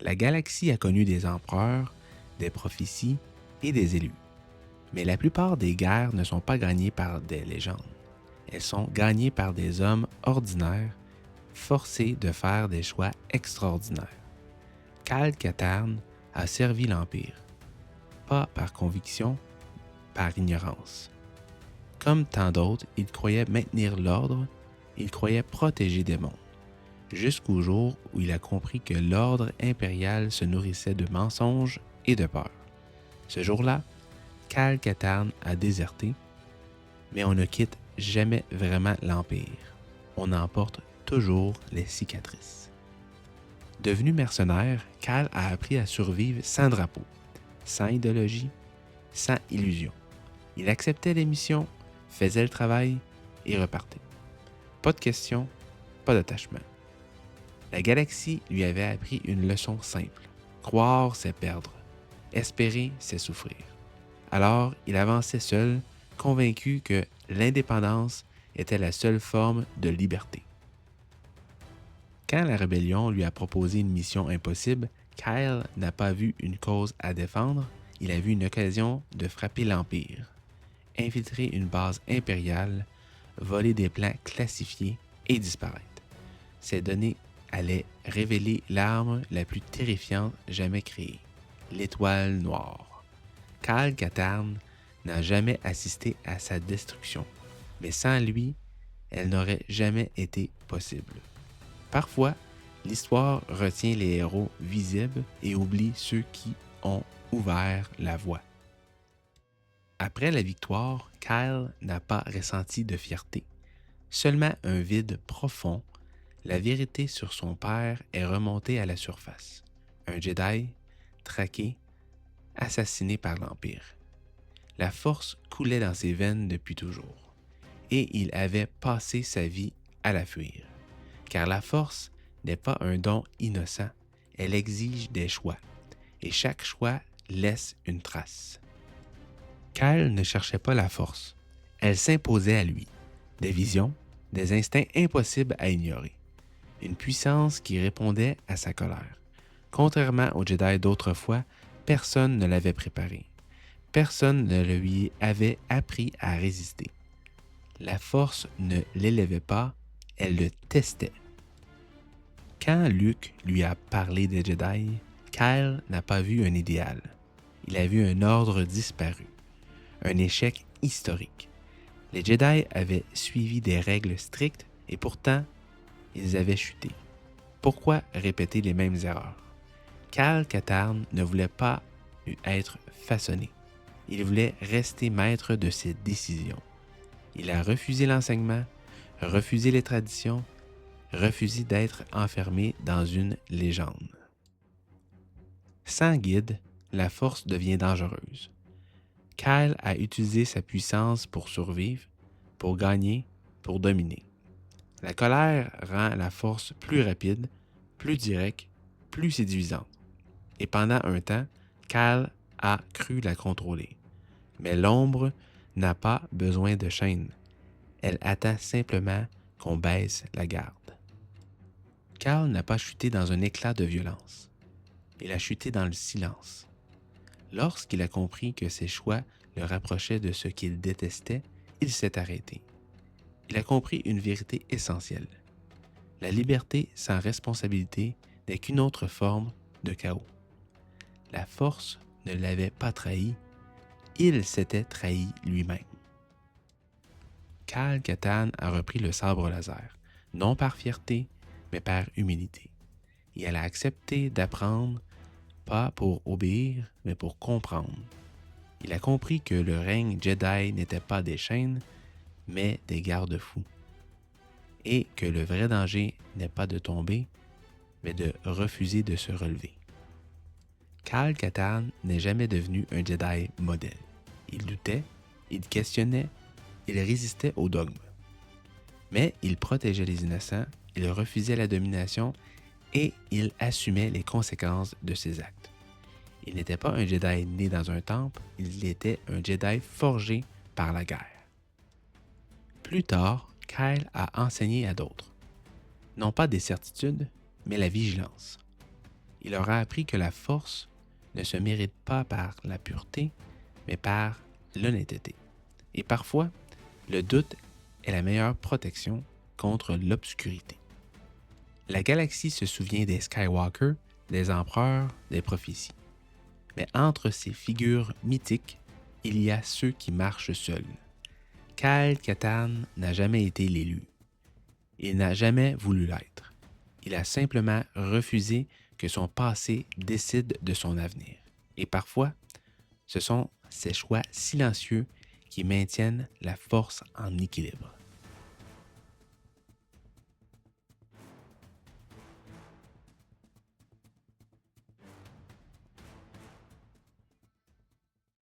La galaxie a connu des empereurs, des prophéties et des élus. Mais la plupart des guerres ne sont pas gagnées par des légendes. Elles sont gagnées par des hommes ordinaires, forcés de faire des choix extraordinaires. Kyle Katarn a servi l'Empire, pas par conviction, par ignorance. Comme tant d'autres, il croyait maintenir l'ordre, il croyait protéger des mondes, jusqu'au jour où il a compris que l'ordre impérial se nourrissait de mensonges et de peur. Ce jour-là, Kyle Katarn a déserté, mais on ne quitte jamais vraiment l'Empire. On emporte toujours les cicatrices. Devenu mercenaire, Kyle a appris à survivre sans drapeau, sans idéologie, sans illusion. Il acceptait les missions, faisait le travail et repartait. Pas de questions, pas d'attachement. La galaxie lui avait appris une leçon simple. Croire, c'est perdre. Espérer, c'est souffrir. Alors, il avançait seul, convaincu que l'indépendance était la seule forme de liberté. Quand la rébellion lui a proposé une mission impossible, Kyle n'a pas vu une cause à défendre, il a vu une occasion de frapper l'Empire, infiltrer une base impériale, voler des plans classifiés et disparaître. Ces données allaient révéler l'arme la plus terrifiante jamais créée, l'étoile noire. Kyle Katarn n'a jamais assisté à sa destruction, mais sans lui, elle n'aurait jamais été possible. Parfois, l'histoire retient les héros visibles et oublie ceux qui ont ouvert la voie. Après la victoire, Kyle n'a pas ressenti de fierté, seulement un vide profond. La vérité sur son père est remontée à la surface. Un Jedi, traqué, assassiné par l'Empire. La force coulait dans ses veines depuis toujours, et il avait passé sa vie à la fuir. Car la force n'est pas un don innocent, elle exige des choix, et chaque choix laisse une trace. Kyle ne cherchait pas la force, elle s'imposait à lui. Des visions, des instincts impossibles à ignorer. Une puissance qui répondait à sa colère. Contrairement aux Jedi d'autrefois, personne ne l'avait préparé. Personne ne lui avait appris à résister. La force ne l'élevait pas, elle le testait. Quand Luke lui a parlé des Jedi, Kyle n'a pas vu un idéal. Il a vu un ordre disparu, un échec historique. Les Jedi avaient suivi des règles strictes et pourtant, ils avaient chuté. Pourquoi répéter les mêmes erreurs? Kyle Katarn ne voulait pas être façonné. Il voulait rester maître de ses décisions. Il a refusé l'enseignement, refusé les traditions, refusé d'être enfermé dans une légende. Sans guide, la force devient dangereuse. Kyle a utilisé sa puissance pour survivre, pour gagner, pour dominer. La colère rend la force plus rapide, plus directe, plus séduisante. Et pendant un temps, Kyle a cru la contrôler. Mais l'ombre n'a pas besoin de chaîne. Elle attend simplement qu'on baisse la garde. Kyle n'a pas chuté dans un éclat de violence. Il a chuté dans le silence. Lorsqu'il a compris que ses choix le rapprochaient de ce qu'il détestait, il s'est arrêté. Il a compris une vérité essentielle. La liberté sans responsabilité n'est qu'une autre forme de chaos. La force ne l'avait pas trahi, il s'était trahi lui-même. Kyle Katarn a repris le sabre laser, non par fierté, mais par humilité. Et elle a accepté d'apprendre, pas pour obéir, mais pour comprendre. Il a compris que le règne Jedi n'était pas des chaînes, mais des garde-fous. Et que le vrai danger n'est pas de tomber, mais de refuser de se relever. Kyle Katarn n'est jamais devenu un Jedi modèle. Il doutait, il questionnait, il résistait au dogme. Mais il protégeait les innocents, il refusait la domination et il assumait les conséquences de ses actes. Il n'était pas un Jedi né dans un temple, il était un Jedi forgé par la guerre. Plus tard, Kyle a enseigné à d'autres. Non pas des certitudes, mais la vigilance. il aura appris que la force ne se mérite pas par la pureté, mais par l'honnêteté. Et parfois, le doute est la meilleure protection contre l'obscurité. La galaxie se souvient des Skywalker, des empereurs, des prophéties. Mais entre ces figures mythiques, il y a ceux qui marchent seuls. Kyle Katarn n'a jamais été l'élu. Il n'a jamais voulu l'être. Il a simplement refusé que son passé décide de son avenir. Et parfois, ce sont ces choix silencieux qui maintiennent la force en équilibre.